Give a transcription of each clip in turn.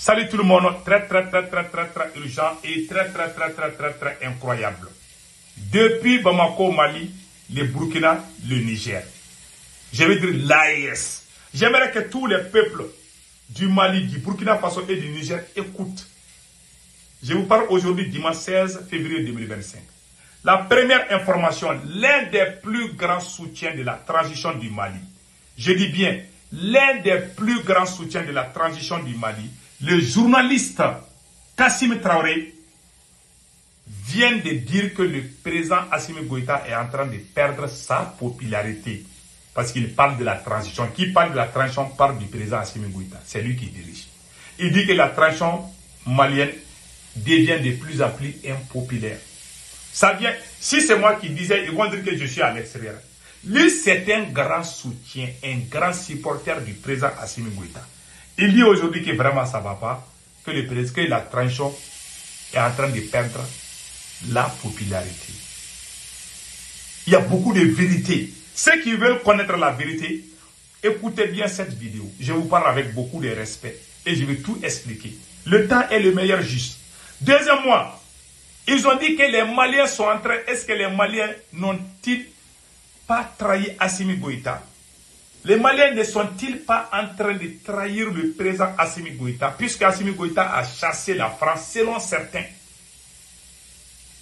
Salut tout le monde, très urgent et très incroyable. Depuis Bamako, Mali, le Burkina, le Niger. Je veux dire l'AES. J'aimerais que tous les peuples du Mali, du Burkina Faso et du Niger écoutent. Je vous parle aujourd'hui dimanche 16 février 2025. La première information, l'un des plus grands soutiens de la transition du Mali. Je dis bien, l'un des plus grands soutiens de la transition du Mali, le journaliste Kassim Traoré, vient de dire que le président Assimi Goïta est en train de perdre sa popularité. Parce qu'il parle de la transition. Qui parle de la transition parle du président Assimi Goïta. C'est lui qui dirige. Il dit que la transition malienne devient de plus en plus impopulaire. Ça vient, si c'est moi qui disais, ils vont dire que je suis à l'extérieur. Lui, c'est un grand soutien, un grand supporter du président Assimi Goïta. Il dit aujourd'hui que vraiment ça ne va pas, que la transition est en train de perdre la popularité. Il y a beaucoup de vérités. Ceux qui veulent connaître la vérité, écoutez bien cette vidéo. Je vous parle avec beaucoup de respect et je vais tout expliquer. Le temps est le meilleur juste. Deuxièmement, ils ont dit que les Maliens sont en train... Est-ce que les Maliens n'ont-ils pas trahi Assimi Goïta? Les Maliens ne sont-ils pas en train de trahir le président Assimi Goïta, puisque Assimi Goïta a chassé la France, selon certains.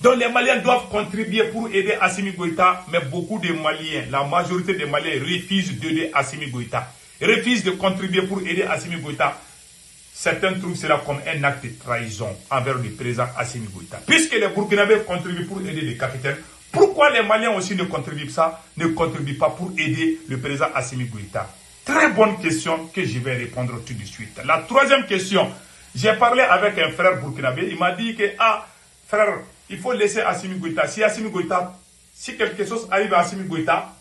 Donc les Maliens doivent contribuer pour aider Assimi Goïta, mais beaucoup de Maliens, la majorité des Maliens refusent d'aider Assimi Goïta, refusent de contribuer pour aider Assimi Goïta. Certains trouvent cela comme un acte de trahison envers le président Assimi Goïta. Puisque les Burkinabés contribuent pour aider les capitaines, pourquoi les Maliens aussi ne contribuent pas pour aider le président Assimi Goïta? Très bonne question que je vais répondre tout de suite. La troisième question, j'ai parlé avec un frère burkinabé, il m'a dit que, frère, il faut laisser Assimi Goïta. Si quelque chose arrive à Assimi Goïta,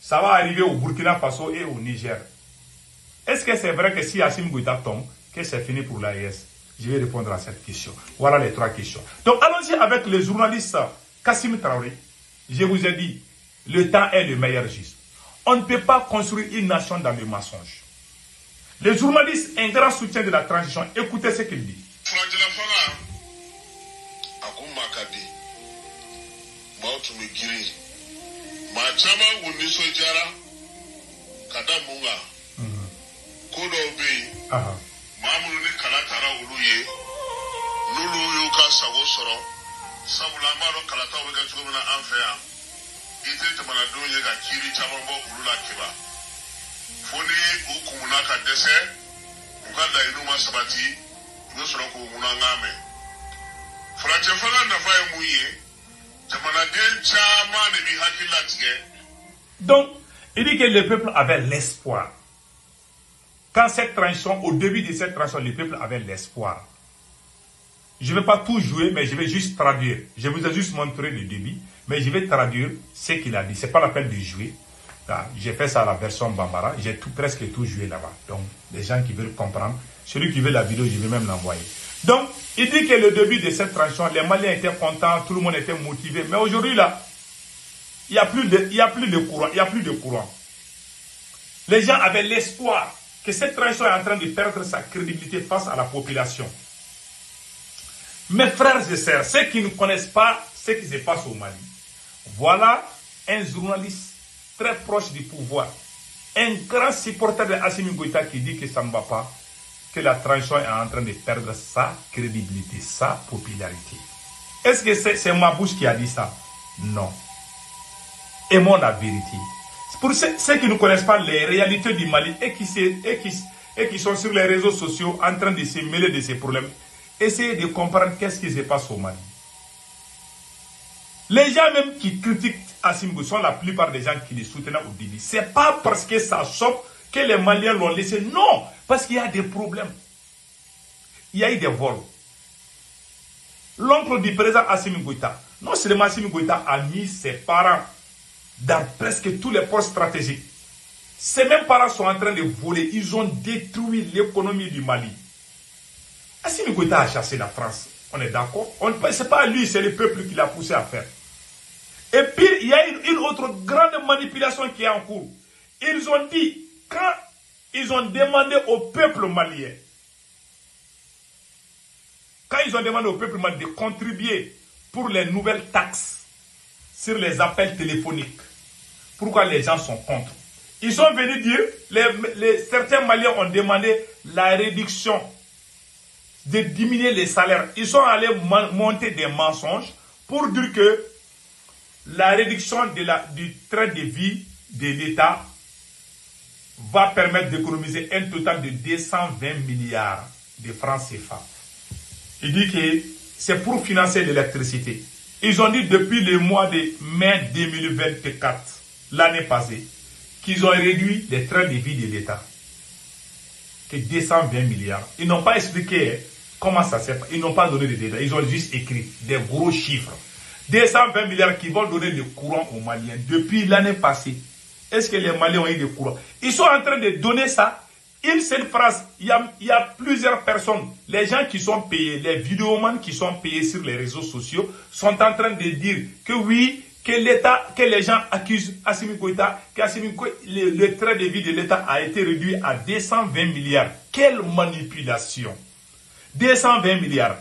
ça va arriver au Burkina Faso et au Niger. Est-ce que c'est vrai que si Assimi Goïta tombe, que c'est fini pour l'AES? Je vais répondre à cette question. Voilà les trois questions. Donc allons-y avec le journaliste Kassim Traoré. Je vous ai dit, le temps est le meilleur juste. On ne peut pas construire une nation dans le mensonge. Le journaliste, un grand soutien de la transition, écoutez ce qu'il dit. Donc, il dit que le peuple avait l'espoir. Quand cette transition, au début de cette transition, le peuple avait l'espoir. Je ne vais pas tout jouer, mais je vais juste traduire. Je vous ai juste montré le début, mais je vais traduire ce qu'il a dit. Ce n'est pas la peine de jouer. J'ai fait ça à la version Bambara. J'ai presque tout joué là-bas. Donc, les gens qui veulent comprendre, celui qui veut la vidéo, je vais même l'envoyer. Donc, il dit que le début de cette transition, les Maliens étaient contents, tout le monde était motivé. Mais aujourd'hui, là, il n'y a plus de courant. Il n'y a plus de courant. Les gens avaient l'espoir que cette transition est en train de perdre sa crédibilité face à la population. Mes frères et sœurs, ceux qui ne connaissent pas ce qui se passe au Mali, voilà un journaliste très proche du pouvoir, un grand supporter de Assimi Goïta qui dit que ça ne va pas, que la transition est en train de perdre sa crédibilité, sa popularité. Est-ce que c'est ma bouche qui a dit ça? Non. Aimons la vérité. Pour ceux qui ne connaissent pas les réalités du Mali et qui sont sur les réseaux sociaux en train de se mêler de ces problèmes, essayez de comprendre qu'est-ce qui se passe au Mali. Les gens même qui critiquent Assimi Goïta sont la plupart des gens qui les soutenaient au début. Ce n'est pas parce que ça choque que les Maliens l'ont laissé. Non, parce qu'il y a des problèmes. Il y a eu des vols. L'oncle du président Assimi Goïta, non seulement Assimi Goïta a mis ses parents dans presque tous les postes stratégiques. Ces mêmes parents sont en train de voler. Ils ont détruit l'économie du Mali. Assimi Goïta a chassé la France. On est d'accord? Ce n'est pas lui, c'est le peuple qui l'a poussé à faire. Et puis, il y a une autre grande manipulation qui est en cours. Ils ont dit, quand ils ont demandé au peuple malien Quand ils ont demandé au peuple mali de contribuer pour les nouvelles taxes sur les appels téléphoniques, pourquoi les gens sont contre? Ils sont venus dire, certains Maliens ont demandé la réduction, de diminuer les salaires. Ils sont allés monter des mensonges pour dire que la réduction du train de vie de l'État va permettre d'économiser un total de 220 milliards de francs CFA. Il dit que c'est pour financer l'électricité. Ils ont dit depuis le mois de mai 2024, l'année passée, qu'ils ont réduit les trains de vie de l'État. Que 220 milliards. Ils n'ont pas expliqué comment ça s'est fait. Ils n'ont pas donné de détails. Ils ont juste écrit des gros chiffres. 220 milliards qui vont donner le courant aux Maliens depuis l'année passée. Est-ce que les Maliens ont eu du courant? Ils sont en train de donner ça. Une seule phrase. Il y a plusieurs personnes. Les gens qui sont payés, les vidéomans qui sont payés sur les réseaux sociaux sont en train de dire que oui, que l'État, que les gens accusent Assimi Goïta, le train de vie de l'État a été réduit à 220 milliards. Quelle manipulation! 220 milliards.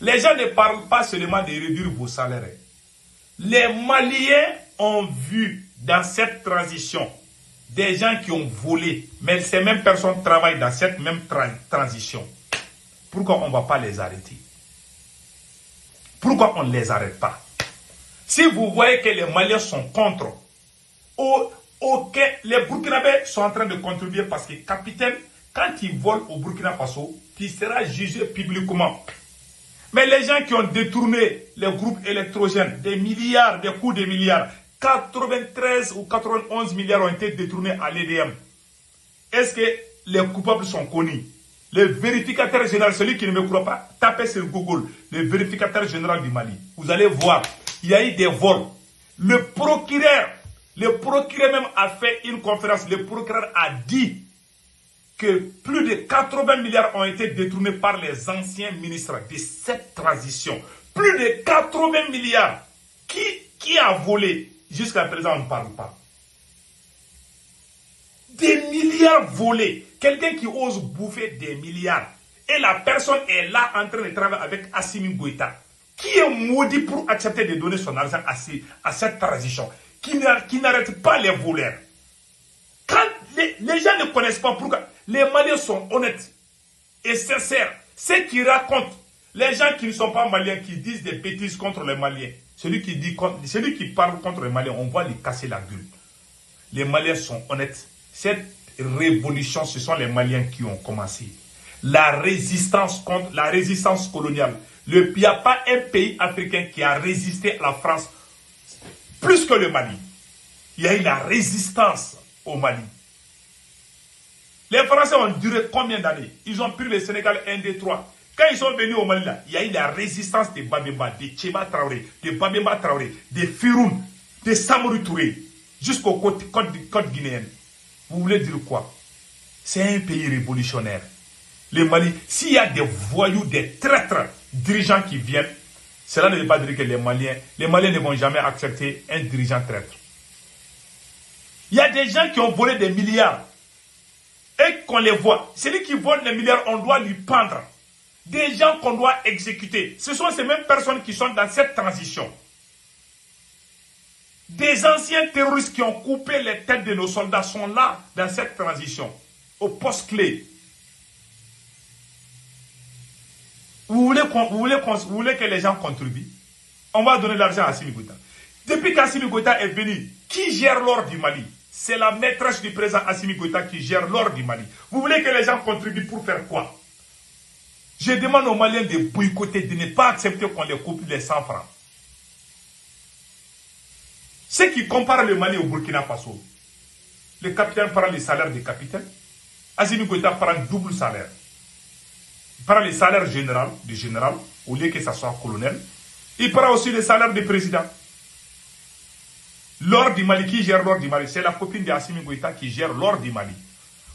Les gens ne parlent pas seulement de réduire vos salaires. Les Maliens ont vu dans cette transition des gens qui ont volé, mais ces mêmes personnes travaillent dans cette même transition. Pourquoi on ne va pas les arrêter? Pourquoi on ne les arrête pas? Si vous voyez que les Maliens sont contre, les Burkinabés sont en train de contribuer parce que capitaine, quand il vole au Burkina Faso, il sera jugé publiquement. Mais les gens qui ont détourné les groupes électrogènes, des milliards, des coûts de milliards, 93 ou 91 milliards ont été détournés à l'EDM. Est-ce que les coupables sont connus? Le vérificateur général, celui qui ne me croit pas, tapez sur Google, le vérificateur général du Mali. Vous allez voir, il y a eu des vols. Le procureur même a fait une conférence. Le procureur a dit que plus de 80 milliards ont été détournés par les anciens ministres de cette transition. Plus de 80 milliards. Qui a volé? Jusqu'à présent, on ne parle pas. Des milliards volés. Quelqu'un qui ose bouffer des milliards. Et la personne est là en train de travailler avec Assimi Goïta. Qui est maudit pour accepter de donner son argent à cette transition? Qui n'arrête pas les voleurs. Quand les gens ne connaissent pas pourquoi. Les Maliens sont honnêtes et sincères. Ceux qui racontent, les gens qui ne sont pas Maliens, qui disent des bêtises contre les Maliens. Celui qui parle contre les Maliens, on va lui casser la gueule. Les Maliens sont honnêtes. Cette révolution, ce sont les Maliens qui ont commencé. La résistance coloniale. Il n'y a pas un pays africain qui a résisté à la France plus que le Mali. Il y a eu la résistance au Mali. Les Français ont duré combien d'années? Ils ont pris le Sénégal 1, 2, 3. Quand ils sont venus au Mali, là, il y a eu la résistance de Babemba, de Tchema Traoré, de Babemba Traoré, de Firoun, de Samori Touré, jusqu'aux côtes guinéennes. Vous voulez dire quoi? C'est un pays révolutionnaire. Le Mali, s'il y a des voyous, des traîtres dirigeants qui viennent, cela ne veut pas dire que les Maliens ne vont jamais accepter un dirigeant traître. Il y a des gens qui ont volé des milliards et qu'on les voit. Celui qui vole les milliards, on doit lui pendre. Des gens qu'on doit exécuter. Ce sont ces mêmes personnes qui sont dans cette transition. Des anciens terroristes qui ont coupé les têtes de nos soldats sont là dans cette transition, au poste clé. Vous voulez que les gens contribuent? On va donner l'argent à Assimi Goïta. Depuis qu'Assimi Goïta est venu, qui gère l'or du Mali? C'est la maîtresse du président Assimi Goïta qui gère l'or du Mali. Vous voulez que les gens contribuent pour faire quoi? Je demande aux Maliens de boycotter, de ne pas accepter qu'on les coupe les 100 francs. Ceux qui comparent le Mali au Burkina Faso, le capitaine prend le salaire du capitaine, Assimi Goïta prend double salaire. Il prend le salaire général, du général, au lieu que ça soit colonel. Il prend aussi le salaire du président. L'or du Mali, qui gère l'or du Mali? C'est la copine d'Assimi Goïta qui gère l'or du Mali.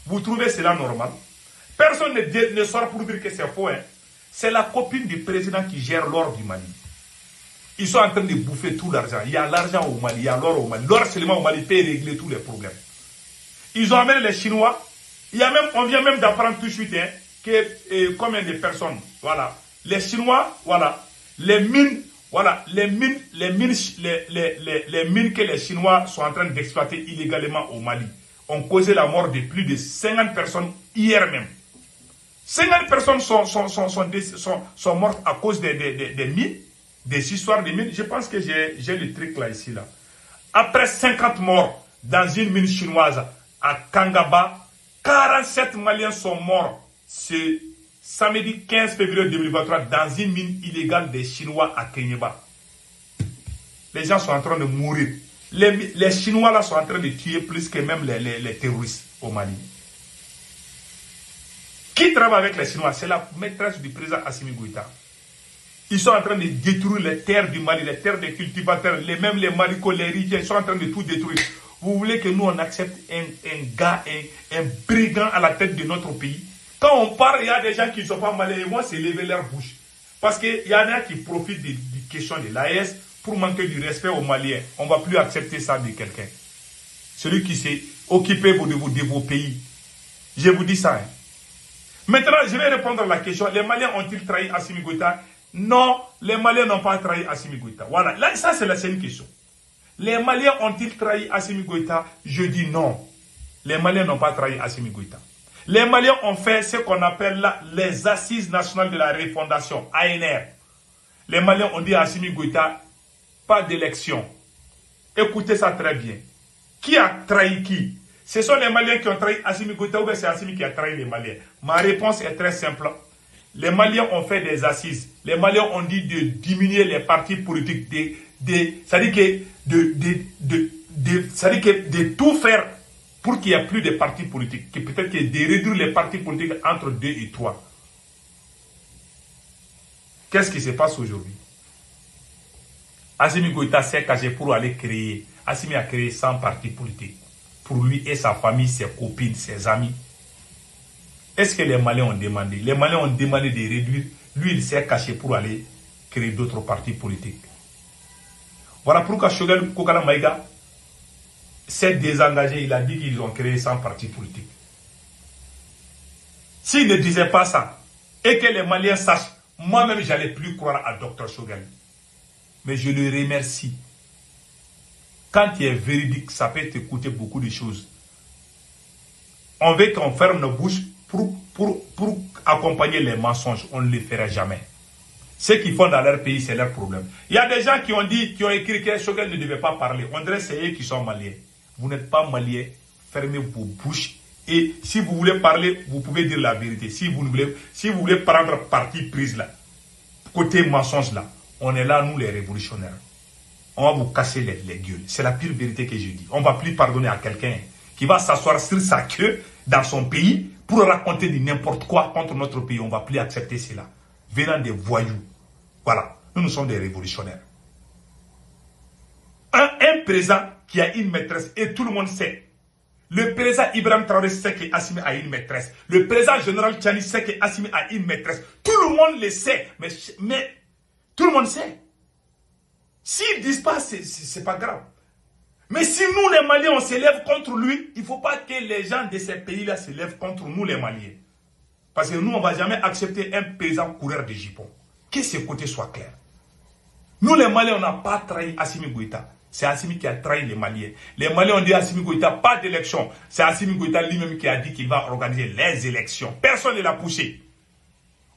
Vous trouvez cela normal? Personne ne sort pour dire que c'est faux. Hein? C'est la copine du président qui gère l'or du Mali. Ils sont en train de bouffer tout l'argent. Il y a l'argent au Mali, il y a l'or au Mali. L'or seulement au Mali peut régler tous les problèmes. Ils ont amené les Chinois. On vient même d'apprendre tout de suite hein, que combien de personnes, voilà, Les Chinois, voilà, les mines, voilà, les mines que les Chinois sont en train d'exploiter illégalement au Mali ont causé la mort de plus de 50 personnes hier même. 50 personnes sont mortes à cause des mines, des histoires de mines. Je pense que j'ai le truc là, ici, là. Après 50 morts dans une mine chinoise à Kangaba, 47 Maliens sont morts ce samedi 15 février 2023 dans une mine illégale des Chinois à Kenyeba. Les gens sont en train de mourir. Les Chinois là sont en train de tuer plus que même les terroristes au Mali. Qui travaille avec les Chinois? C'est la maîtresse du président Assimi Goïta. Ils sont en train de détruire les terres du Mali, les terres des cultivateurs, même les maricots, les rivières, ils sont en train de tout détruire. Vous voulez que nous on accepte un gars, un brigand à la tête de notre pays? Quand on parle, il y a des gens qui ne sont pas malins et moi c'est lever leur bouche. Parce qu'il y en a qui profitent des questions de l'AES pour manquer du respect aux Maliens. On ne va plus accepter ça de quelqu'un. Celui qui s'est occupé de vos pays. Je vous dis ça. Hein. Maintenant, je vais répondre à la question. Les Maliens ont-ils trahi Assimi Goïta? Non, les Maliens n'ont pas trahi Assimi Goïta. Voilà, là, ça c'est une question. Les Maliens ont-ils trahi Assimi Goïta? Je dis non. Les Maliens n'ont pas trahi Assimi Goïta. Les Maliens ont fait ce qu'on appelle là, les Assises nationales de la refondation, ANR. Les Maliens ont dit à Assimi Goïta, pas d'élection. Écoutez ça très bien. Qui a trahi qui? Ce sont les Maliens qui ont trahi Assimi Goïta ou bien c'est Assimi qui a trahi les Maliens? Ma réponse est très simple. Les Maliens ont fait des assises. Les Maliens ont dit de diminuer les partis politiques. C'est-à-dire que de tout faire pour qu'il n'y ait plus de partis politiques. Peut-être que de réduire les partis politiques entre 2 et 3. Qu'est-ce qui se passe aujourd'hui? Assimi Goïta s'est caché pour aller créer. Assimi a créé 100 partis politiques. Pour lui et sa famille, ses copines, ses amis. Est-ce que les Maliens ont demandé? Les Maliens ont demandé de réduire. Lui, il s'est caché pour aller créer d'autres partis politiques. Voilà pourquoi Choguel Kokala Maïga s'est désengagé. Il a dit qu'ils ont créé 100 partis politiques. S'il ne disait pas ça, et que les Maliens sachent, moi-même, j'allais plus croire à Dr Choguel. Mais je le remercie. Quand il est véridique, ça peut te coûter beaucoup de choses. On veut qu'on ferme nos bouches pour accompagner les mensonges. On ne le fera jamais. Ce qu'ils font dans leur pays, c'est leur problème. Il y a des gens qui ont dit, qui ont écrit que Choguel ne devait pas parler. On dirait que c'est eux qui sont maliens. Vous n'êtes pas maliens. Fermez vos bouches. Et si vous voulez parler, vous pouvez dire la vérité. Si vous voulez prendre parti prise là, côté mensonge là, on est là, nous les révolutionnaires. On va vous casser les gueules. C'est la pire vérité que je dis. On ne va plus pardonner à quelqu'un qui va s'asseoir sur sa queue dans son pays pour raconter n'importe quoi contre notre pays. On ne va plus accepter cela. Venant des voyous. Voilà. Nous sommes des révolutionnaires. Un président qui a une maîtresse et tout le monde sait. Le président Ibrahim Traoré sait qu'Assimi a une maîtresse. Le président général Tchani sait qu'Assimi a une maîtresse. Tout le monde le sait. Mais tout le monde sait. S'ils ne disent pas, c'est pas grave. Mais si nous, les Maliens, on s'élève contre lui, il ne faut pas que les gens de ces pays-là s'élèvent contre nous, les Maliens. Parce que nous, on ne va jamais accepter un président coureur de jupons. Que ce côté soit clair. Nous, les Maliens, on n'a pas trahi Assimi Goïta. C'est Assimi qui a trahi les Maliens. Les Maliens ont dit à Assimi Goïta, pas d'élection. C'est Assimi Goïta lui-même qui a dit qu'il va organiser les élections. Personne ne l'a poussé.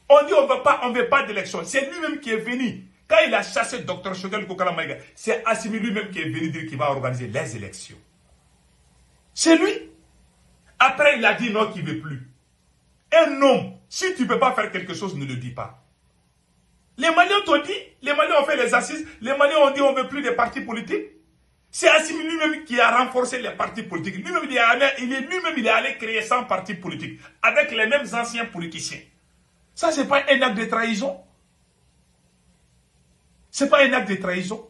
On dit on ne veut pas d'élection. C'est lui-même qui est venu. Quand il a chassé Dr Choguel Kokala Maïga, c'est Assimi lui-même qui est venu dire qu'il va organiser les élections. C'est lui. Après, il a dit non, qu'il ne veut plus. Un homme, si tu ne peux pas faire quelque chose, ne le dis pas. Les Maliens t'ont dit, les Maliens ont fait les assises, les Maliens ont dit on ne veut plus de partis politiques. C'est Assimi lui-même qui a renforcé les partis politiques. Lui-même, il est allé créer 100 partis politiques avec les mêmes anciens politiciens. Ça, ce n'est pas un acte de trahison. Ce n'est pas un acte de trahison.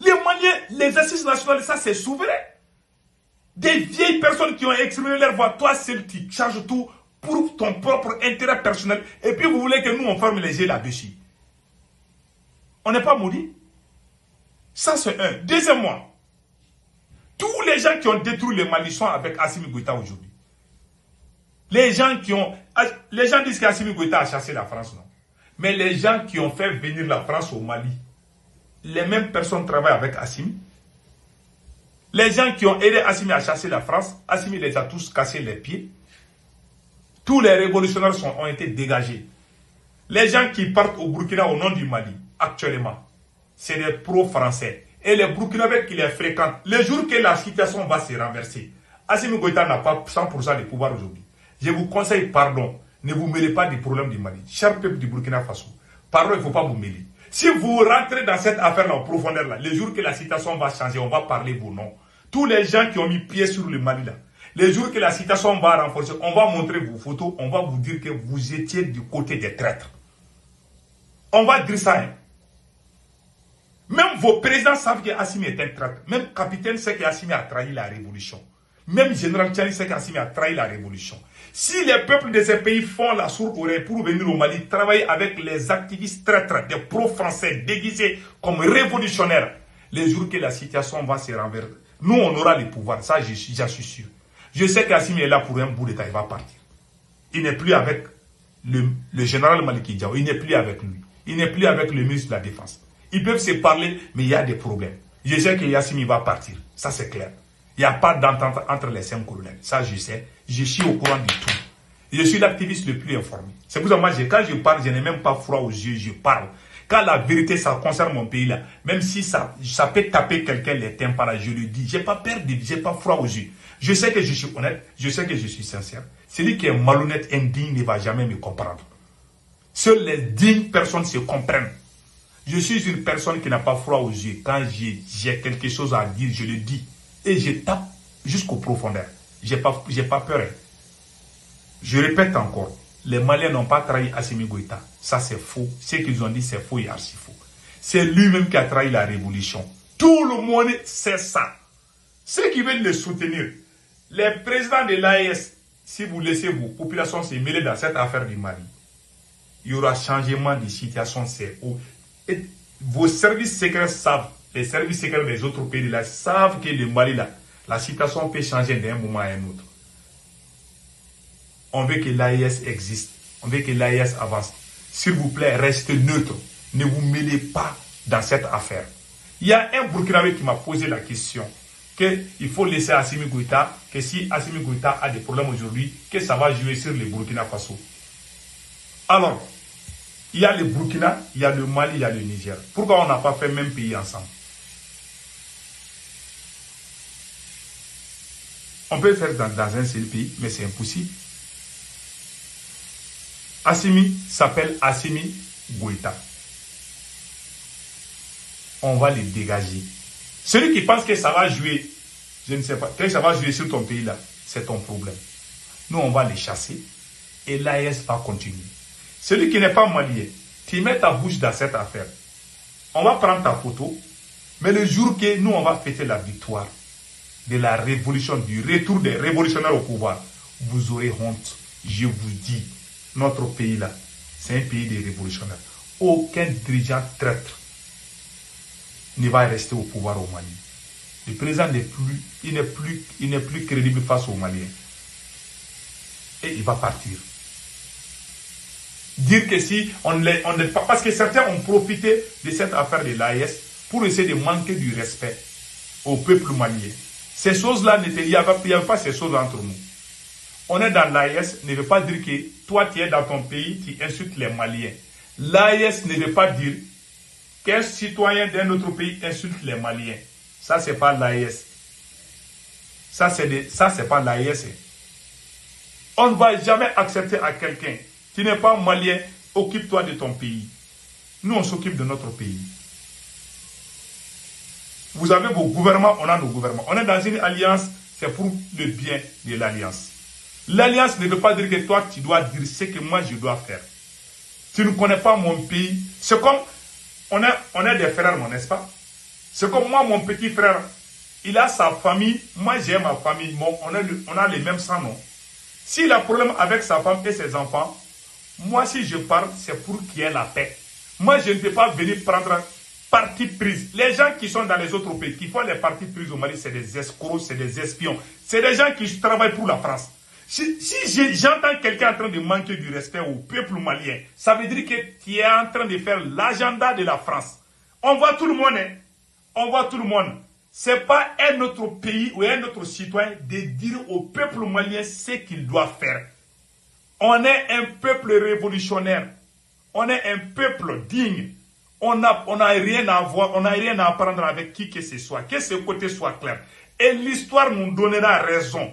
Les Maliens, les assises nationales, ça c'est souverain. Des vieilles personnes qui ont exprimé leur voix, toi seul tu charges tout pour ton propre intérêt personnel. Et puis vous voulez que nous on ferme les yeux là-dessus. On n'est pas maudit. Ça c'est un. Deuxièmement, tous les gens qui ont détruit le Mali sont avec Assimi Goïta aujourd'hui. Les gens disent qu'Assimi Goïta a chassé la France, non. Mais les gens qui ont fait venir la France au Mali, les mêmes personnes travaillent avec Assimi. Les gens qui ont aidé Assimi à chasser la France, Assimi les a tous cassés les pieds. Tous les révolutionnaires ont été dégagés. Les gens qui partent au Burkina au nom du Mali, actuellement, c'est des pro-français. Et les Burkinabés qui les fréquentent, le jour que la situation va se renverser, Assimi Goïta n'a pas 100% de pouvoir aujourd'hui. Je vous conseille, pardon, ne vous mêlez pas des problèmes du Mali. Cher peuple du Burkina Faso, pardon, il ne faut pas vous mêler. Si vous rentrez dans cette affaire-là en profondeur, là, le jour que la situation va changer, on va parler vos noms. Tous les gens qui ont mis pied sur le Mali, là, le jour que la situation va renforcer, on va montrer vos photos, on va vous dire que vous étiez du côté des traîtres. On va dire ça. Hein. Même vos présidents savent qu'Assimi est un traître. Même capitaine sait qu'Assimi a trahi la révolution. Même général Tchani sait qu'Assimi a trahi la révolution. Si les peuples de ces pays font la sourde oreille pour venir au Mali, travailler avec les activistes traîtres, des pro-français déguisés comme révolutionnaires, les jours que la situation va se renverser, nous on aura le pouvoir, ça j'en suis sûr. Je sais qu'Assimi est là pour un bout d'état, il va partir. Il n'est plus avec le général Maliki Diao, il n'est plus avec lui. Il n'est plus avec le ministre de la Défense. Ils peuvent se parler, mais il y a des problèmes. Je sais que Yassimi va partir, ça c'est clair. Il n'y a pas d'entente entre les 5 colonels. Ça, je sais. Je suis au courant de tout. Je suis l'activiste le plus informé. C'est pour ça que moi, quand je parle, je n'ai même pas froid aux yeux. Je parle. Quand la vérité, ça concerne mon pays là, même si ça peut taper quelqu'un les tympans, je le dis. Je n'ai pas peur, je n'ai pas froid aux yeux. Je sais que je suis honnête. Je sais que je suis sincère. Celui qui est malhonnête, indigne, ne va jamais me comprendre. Seules les dignes personnes se comprennent. Je suis une personne qui n'a pas froid aux yeux. Quand j'ai quelque chose à dire, je le dis. Et je tape jusqu'aux profondeurs. J'ai pas peur. Hein. Je répète encore, les Maliens n'ont pas trahi Assimi Goïta. Ça c'est faux. Ce qu'ils ont dit c'est faux et archi faux. C'est lui-même qui a trahi la révolution. Tout le monde sait ça. Ceux qui veulent le soutenir, les présidents de l'AES, si vous laissez vos populations se mêler dans cette affaire du Mali, il y aura changement de situation. Et vos services secrets savent. Les services secrets des autres pays là savent que le Mali là, la situation peut changer d'un moment à un autre. On veut que l'AES existe. On veut que l'AES avance. S'il vous plaît, restez neutre. Ne vous mêlez pas dans cette affaire. Il y a un Burkinabé qui m'a posé la question qu'il faut laisser Assimi Goïta, que si Assimi Goïta a des problèmes aujourd'hui, que ça va jouer sur le Burkina Faso. Alors, il y a le Burkina, il y a le Mali, il y a le Niger. Pourquoi on n'a pas fait même pays ensemble? On peut faire dans un seul pays, mais c'est impossible. Assimi s'appelle Assimi Goïta. On va les dégager. Celui qui pense que ça va jouer, je ne sais pas, que ça va jouer sur ton pays là, c'est ton problème. Nous, on va les chasser et l'AES va continuer. Celui qui n'est pas malien, tu mets ta bouche dans cette affaire. On va prendre ta photo, mais le jour que nous, on va fêter la victoire de la révolution, du retour des révolutionnaires au pouvoir, vous aurez honte. Je vous dis, notre pays là, c'est un pays des révolutionnaires. Aucun dirigeant traître ne va rester au pouvoir au Mali. Le président n'est plus crédible face aux Maliens. Et il va partir. Dire que si on n'est pas... Parce que certains ont profité de cette affaire de l'AES pour essayer de manquer du respect au peuple malien. Ces choses-là, il n'y avait pas ces choses entre nous. On est dans l'AES, ne veut pas dire que toi, tu es dans ton pays, tu insultes les Maliens. L'AES ne veut pas dire qu'un citoyen d'un autre pays insulte les Maliens. Ça, c'est pas l'AES. Ça, c'est pas l'AES. On ne va jamais accepter à quelqu'un qui n'est pas malien, occupe-toi de ton pays. Nous, on s'occupe de notre pays. Vous avez vos gouvernements, on a nos gouvernements. On est dans une alliance, c'est pour le bien de l'alliance. L'alliance ne veut pas dire que toi, tu dois dire ce que moi, je dois faire. Tu ne connais pas mon pays. C'est comme, on est des frères, n'est-ce pas? C'est comme moi, mon petit frère, il a sa famille, moi j'ai ma famille, bon, on a les mêmes sangs, non? S'il a problème avec sa femme et ses enfants, moi si je parle, c'est pour qu'il y ait la paix. Moi je ne peux pas venir prendre parti prise. Les gens qui sont dans les autres pays, qui font les partis prises au Mali, c'est des escrocs, c'est des espions. C'est des gens qui travaillent pour la France. J'entends quelqu'un en train de manquer du respect au peuple malien, ça veut dire que tu es en train de faire l'agenda de la France. On voit tout le monde, hein. On voit tout le monde. C'est pas un autre pays ou un autre citoyen de dire au peuple malien ce qu'il doit faire. On est un peuple révolutionnaire. On est un peuple digne. On n'a rien à voir, on n'a rien à apprendre avec qui que ce soit. Que ce côté soit clair. Et l'histoire nous donnera raison.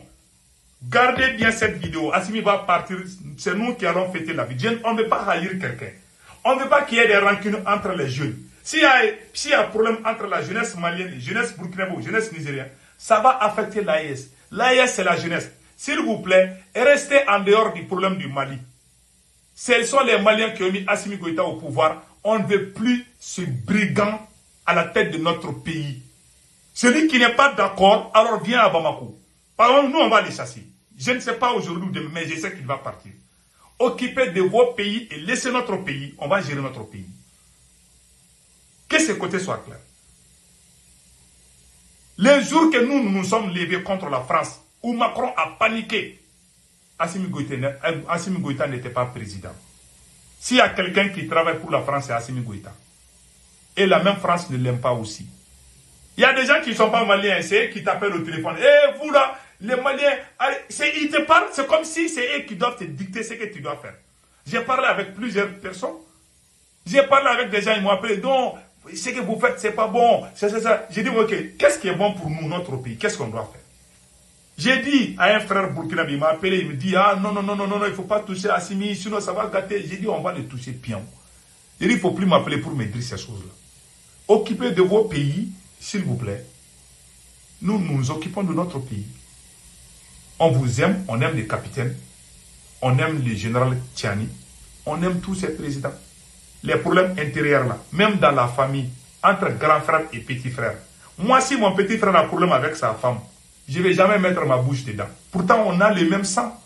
Gardez bien cette vidéo. Assimi va partir. C'est nous qui allons fêter la vie. On ne veut pas haïr quelqu'un. On ne veut pas qu'il y ait des rancunes entre les jeunes. S'il y a un problème entre la jeunesse malienne, la jeunesse burkinabé, la jeunesse nigérienne, ça va affecter l'AES. L'AES, c'est la jeunesse. S'il vous plaît, restez en dehors du problème du Mali. Ce sont les Maliens qui ont mis Assimi Goïta au pouvoir. On ne veut plus ce brigand à la tête de notre pays. Celui qui n'est pas d'accord, alors viens à Bamako. Par exemple, nous, on va les chasser. Je ne sais pas aujourd'hui ou demain, mais je sais qu'il va partir. Occupez de vos pays et laissez notre pays. On va gérer notre pays. Que ce côté soit clair. Les jours que nous sommes levés contre la France, où Macron a paniqué, Assimi Goïta n'était pas président. S'il y a quelqu'un qui travaille pour la France, c'est Assimi Goïta. Et la même France ne l'aime pas aussi. Il y a des gens qui ne sont pas maliens, c'est eux qui t'appellent au téléphone. Eh, vous là, les Maliens, ils te parlent, c'est comme si c'est eux qui doivent te dicter ce que tu dois faire. J'ai parlé avec plusieurs personnes. J'ai parlé avec des gens, ils m'ont appelé, donc, ce que vous faites, c'est pas bon. J'ai dit, ok, qu'est-ce qui est bon pour nous, notre pays? Qu'est-ce qu'on doit faire? J'ai dit à un frère burkinabé, il m'a appelé, il me dit, ah non, il ne faut pas toucher Assimi, sinon ça va gâter. J'ai dit, on va le toucher pion. Il dit, il ne faut plus m'appeler pour me dire ces choses-là. Occupez de vos pays, s'il vous plaît. Nous nous occupons de notre pays. On vous aime, on aime les capitaines, on aime le général Tiani, on aime tous ces présidents. Les problèmes intérieurs là, même dans la famille, entre grand frère et petit frère. Moi, si mon petit frère a un problème avec sa femme, je ne vais jamais mettre ma bouche dedans. Pourtant, on a le même sang.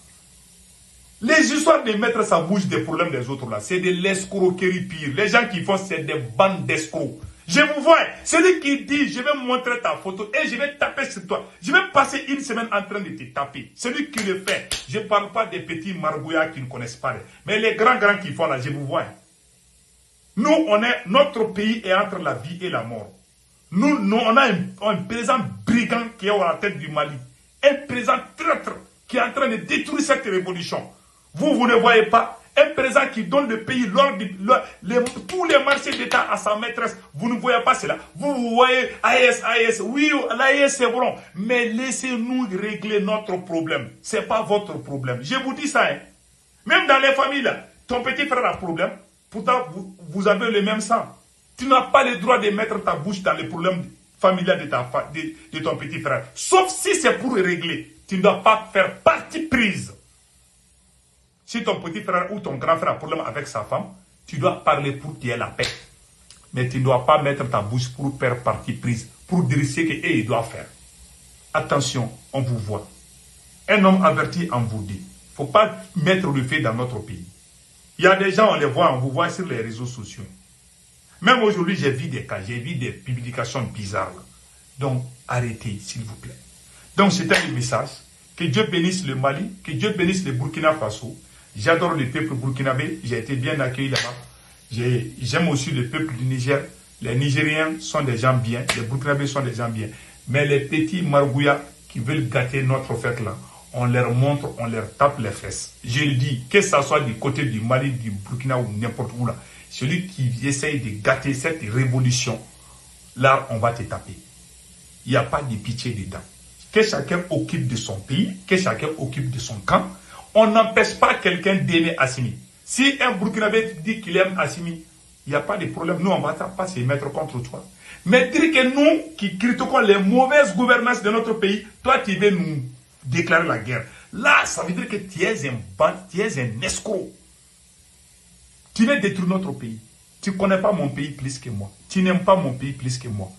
Les histoires de mettre sa bouche des problèmes des autres là, c'est de l'escroquerie pire. Les gens qui font, c'est des bandes d'escrocs. Je vous vois, celui qui dit, je vais montrer ta photo et je vais taper sur toi. Je vais passer une semaine en train de te taper. Celui qui le fait, je ne parle pas des petits margouillards qui ne connaissent pas. Mais les grands qui font là, je vous vois. Nous, notre pays est entre la vie et la mort. Nous on a un président brigand qui est à la tête du Mali. Un président traître qui est en train de détruire cette révolution. Vous ne voyez pas. Un président qui donne le pays tous les marchés d'État à sa maîtresse. Vous ne voyez pas cela. Vous voyez AES. Oui, l'AES c'est bon. Mais laissez-nous régler notre problème. Ce n'est pas votre problème. Je vous dis ça. Hein. Même dans les familles, là, ton petit frère a un problème. Pourtant, vous avez le même sang. Tu n'as pas le droit de mettre ta bouche dans les problèmes familiaux de ton petit frère. Sauf si c'est pour régler. Tu ne dois pas faire partie prise. Si ton petit frère ou ton grand frère a un problème avec sa femme, tu dois parler pour qu'il y ait la paix. Mais tu ne dois pas mettre ta bouche pour faire partie prise, pour dire ce qu'il doit faire. Attention, on vous voit. Un homme averti en vous dit. Il ne faut pas mettre le feu dans notre pays. Il y a des gens, on les voit, on vous voit sur les réseaux sociaux. Même aujourd'hui, j'ai vu des cas, j'ai vu des publications bizarres. Là. Donc, arrêtez, s'il vous plaît. Donc, c'était le message. Que Dieu bénisse le Mali, que Dieu bénisse le Burkina Faso. J'adore le peuple burkinabé, j'ai été bien accueilli là-bas. J'aime aussi le peuple du Niger. Les Nigériens sont des gens bien, les Burkinabés sont des gens bien. Mais les petits margouillards qui veulent gâter notre fête là, on leur montre, on leur tape les fesses. Je le dis, que ce soit du côté du Mali, du Burkina ou n'importe où là, celui qui essaye de gâter cette révolution, là, on va te taper. Il n'y a pas de pitié dedans. Que chacun occupe de son pays, que chacun occupe de son camp. On n'empêche pas quelqu'un d'aimer Assimi. Si un Burkinabé dit qu'il aime Assimi, il n'y a pas de problème. Nous, on ne va pas se mettre contre toi. Mais dire que nous, qui critiquons les mauvaises gouvernances de notre pays, toi, tu veux nous déclarer la guerre. Là, ça veut dire que tu es un escroc. Tu veux détruire notre pays. Tu ne connais pas mon pays plus que moi. Tu n'aimes pas mon pays plus que moi.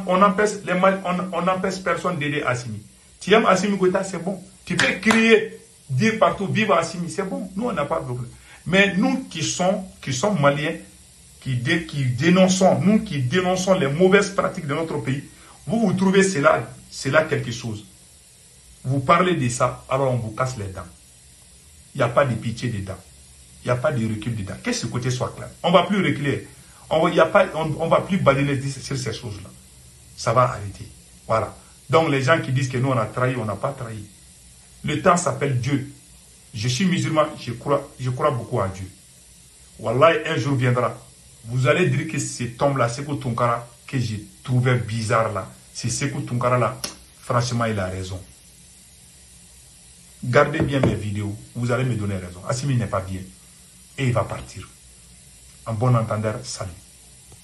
On n'empêche personne d'aider Assimi. Tu aimes Assimi Goïta, c'est bon. Tu peux crier, dire partout, vive Assimi, c'est bon. Nous, on n'a pas de problème. Mais nous qui sommes maliens, qui dénonçons les mauvaises pratiques de notre pays, vous trouvez cela quelque chose. Vous parlez de ça, alors on vous casse les dents. Il n'y a pas de pitié dedans. Il n'y a pas de recul dedans. Que ce côté soit clair. On ne va plus reculer. On ne va plus balayer sur ces choses-là. Ça va arrêter. Voilà. Donc les gens qui disent que nous on a trahi, on n'a pas trahi. Le temps s'appelle Dieu. Je suis musulman, je crois beaucoup à Dieu. Wallah, un jour viendra. Vous allez dire que cet homme-là, Sekou Tounkara, que j'ai trouvé bizarre là, c'est Sekou Tounkara là, franchement, il a raison. Gardez bien mes vidéos, vous allez me donner raison. Assimi n'est pas bien. Et il va partir. En bon entendeur, salut.